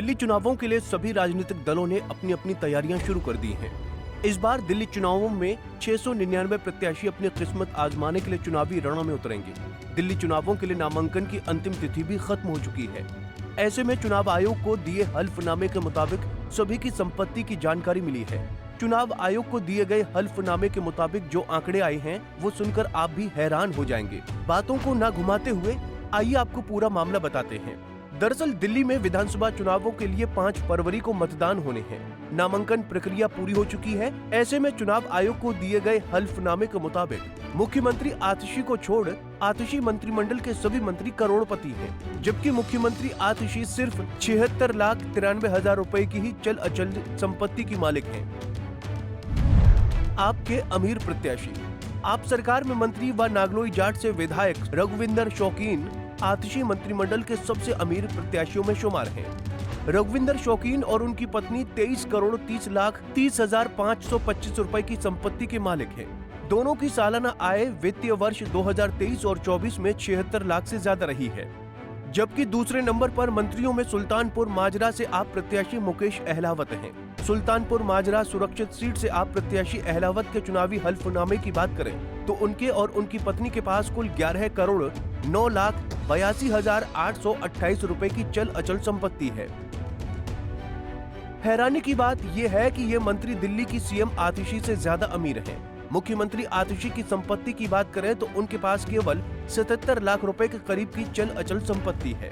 दिल्ली चुनावों के लिए सभी राजनीतिक दलों ने अपनी अपनी तैयारियां शुरू कर दी हैं। इस बार दिल्ली चुनावों में 699 प्रत्याशी अपनी किस्मत आजमाने के लिए चुनावी रणों में उतरेंगे। दिल्ली चुनावों के लिए नामांकन की अंतिम तिथि भी खत्म हो चुकी है। ऐसे में चुनाव आयोग को दिए हल्फनामे के मुताबिक सभी की संपत्ति की जानकारी मिली है। चुनाव आयोग को दिए गए हल्फनामे के मुताबिक जो आंकड़े आए हैं वो सुनकर आप भी हैरान हो जाएंगे। बातों को न घुमाते हुए आइए आपको पूरा मामला बताते हैं। दरअसल दिल्ली में विधानसभा चुनावों के लिए 5 फरवरी को मतदान होने हैं। नामांकन प्रक्रिया पूरी हो चुकी है। ऐसे में चुनाव आयोग को दिए गए हल्फनामे के मुताबिक मुख्यमंत्री आतिशी को छोड़ आतिशी मंत्रिमंडल के सभी मंत्री करोड़पति हैं, जबकि मुख्यमंत्री आतिशी सिर्फ 76,93,000 रुपए की ही चल अचल संपत्ति की मालिक हैं। आपके अमीर प्रत्याशी। आप सरकार में मंत्री व नागलोई जाट से विधायक रघुविंदर शौकीन आतिशी मंत्रिमंडल के सबसे अमीर प्रत्याशियों में शुमार हैं। रघुविंदर शौकीन और उनकी पत्नी 23,30,30,525 रुपए की संपत्ति के मालिक हैं। दोनों की सालाना आय वित्तीय वर्ष 2023 और 24 में 76 लाख से ज्यादा रही है। जबकि दूसरे नंबर पर मंत्रियों में सुल्तानपुर माजरा से आप प्रत्याशी मुकेश अहलावत हैं। सुल्तानपुर माजरा सुरक्षित सीट से आप प्रत्याशी अहलावत के चुनावी हल्फनामे की बात करें तो उनके और उनकी पत्नी के पास कुल 11,09,82,828 रुपए की चल अचल संपत्ति है। हैरानी की बात यह है कि ये मंत्री दिल्ली की सीएम आतिशी से ज्यादा अमीर हैं। मुख्यमंत्री आतिशी की संपत्ति की बात करें तो उनके पास केवल 77 लाख रुपए के करीब की चल अचल संपत्ति है।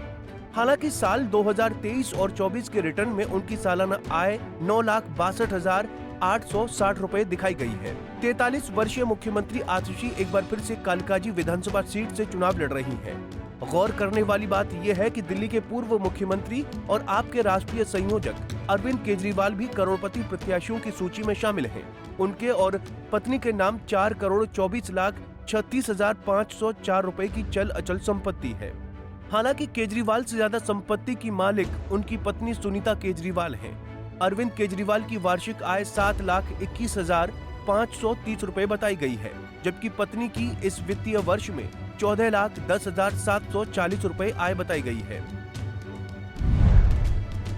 हालांकि साल 2023 और 24 के रिटर्न में उनकी सालाना आय 9,62,860 रुपए दिखाई गई है। 43 वर्षीय मुख्यमंत्री आतिशी एक बार फिर से कालकाजी विधानसभा सीट से चुनाव लड़ रही हैं। गौर करने वाली बात यह है कि दिल्ली के पूर्व मुख्यमंत्री और आपके राष्ट्रीय संयोजक अरविंद केजरीवाल भी करोड़पति प्रत्याशियों की सूची में शामिल हैं। उनके और पत्नी के नाम 4,34,36,504 रुपए की चल अचल संपत्ति है। हालांकि केजरीवाल से ज्यादा संपत्ति की मालिक उनकी पत्नी सुनीता केजरीवाल हैं। अरविंद केजरीवाल की वार्षिक आय 7,21,530 रुपए बताई गई है, जबकि पत्नी की इस वित्तीय वर्ष में 14,10,740 रुपए आय बताई गई है।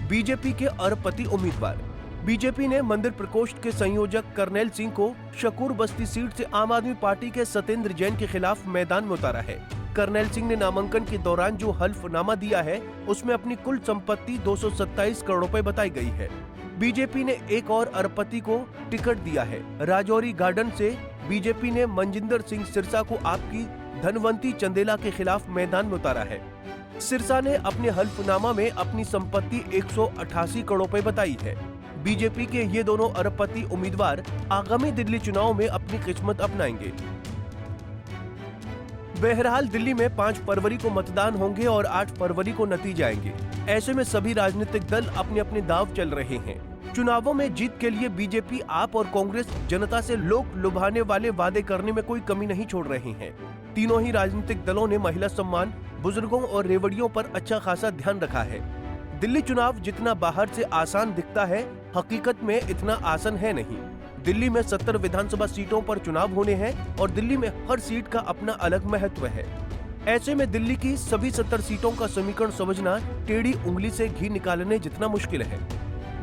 बीजेपी के अरबपति उम्मीदवार। बीजेपी ने मंदिर प्रकोष्ठ के संयोजक करनैल सिंह को शकूर बस्ती सीट से आम आदमी पार्टी के सत्येंद्र जैन के खिलाफ मैदान में उतारा है। करनैल सिंह ने नामांकन के दौरान जो हल्फनामा दिया है उसमें अपनी कुल संपत्ति 227 करोड़ रुपए बताई गई है। बीजेपी ने एक और अरबपति को टिकट दिया है। राजौरी गार्डन से बीजेपी ने मनजिंदर सिंह सिरसा को आपकी धनवंती चंदेला के खिलाफ मैदान में उतारा है। सिरसा ने अपने हल्फनामा में अपनी संपत्ति 188 करोड़ रुपए बताई है। बीजेपी के ये दोनों अरबपति उम्मीदवार आगामी दिल्ली चुनाव में अपनी किस्मत अपनाएंगे। बहरहाल दिल्ली में 5 फरवरी को मतदान होंगे और 8 फरवरी को नतीजे आएंगे। ऐसे में सभी राजनीतिक दल अपने अपने दांव चल रहे हैं। चुनावों में जीत के लिए बीजेपी, आप और कांग्रेस जनता से लोक लुभाने वाले वादे करने में कोई कमी नहीं छोड़ रहे हैं। तीनों ही राजनीतिक दलों ने महिला सम्मान, बुजुर्गों और रेवड़ियों पर अच्छा खासा ध्यान रखा है। दिल्ली चुनाव जितना बाहर से आसान दिखता है, हकीकत में इतना आसान है नहीं। दिल्ली में 70 विधानसभा सीटों पर चुनाव होने हैं और दिल्ली में हर सीट का अपना अलग महत्व है। ऐसे में दिल्ली की सभी 70 सीटों का समीकरण समझना टेढ़ी उंगली से घी निकालने जितना मुश्किल है।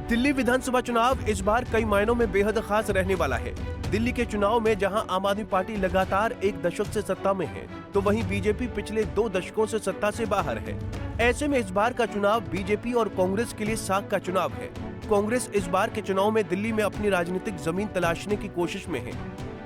दिल्ली विधानसभा चुनाव इस बार कई मायनों में बेहद खास रहने वाला है। दिल्ली के चुनाव में जहां आम आदमी पार्टी लगातार 1 दशक से सत्ता में है, तो वहीं बीजेपी पिछले 2 दशकों से सत्ता से बाहर है। ऐसे में इस बार का चुनाव बीजेपी और कांग्रेस के लिए साख का चुनाव है। कांग्रेस इस बार के चुनाव में दिल्ली में अपनी राजनीतिक जमीन तलाशने की कोशिश में है।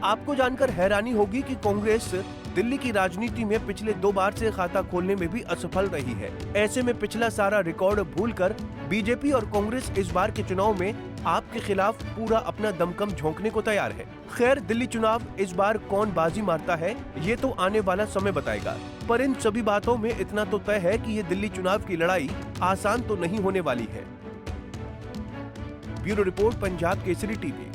आपको जानकर हैरानी होगी कि कांग्रेस दिल्ली की राजनीति में पिछले 2 बार से खाता खोलने में भी असफल रही है। ऐसे में पिछला सारा रिकॉर्ड भूलकर बीजेपी और कांग्रेस इस बार के चुनाव में आपके खिलाफ पूरा अपना दमखम झोंकने को तैयार है। खैर, दिल्ली चुनाव इस बार कौन बाजी मारता है ये तो आने वाला समय बताएगा, पर इन सभी बातों में इतना तो तय है कि ये दिल्ली चुनाव की लड़ाई आसान तो नहीं होने वाली है। Bureau report, Punjab Kesari TV.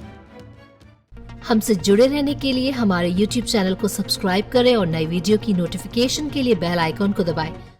हमसे जुड़े रहने के लिए हमारे YouTube चैनल को सब्सक्राइब करें और नई वीडियो की नोटिफिकेशन के लिए बेल आइकॉन को दबाएं।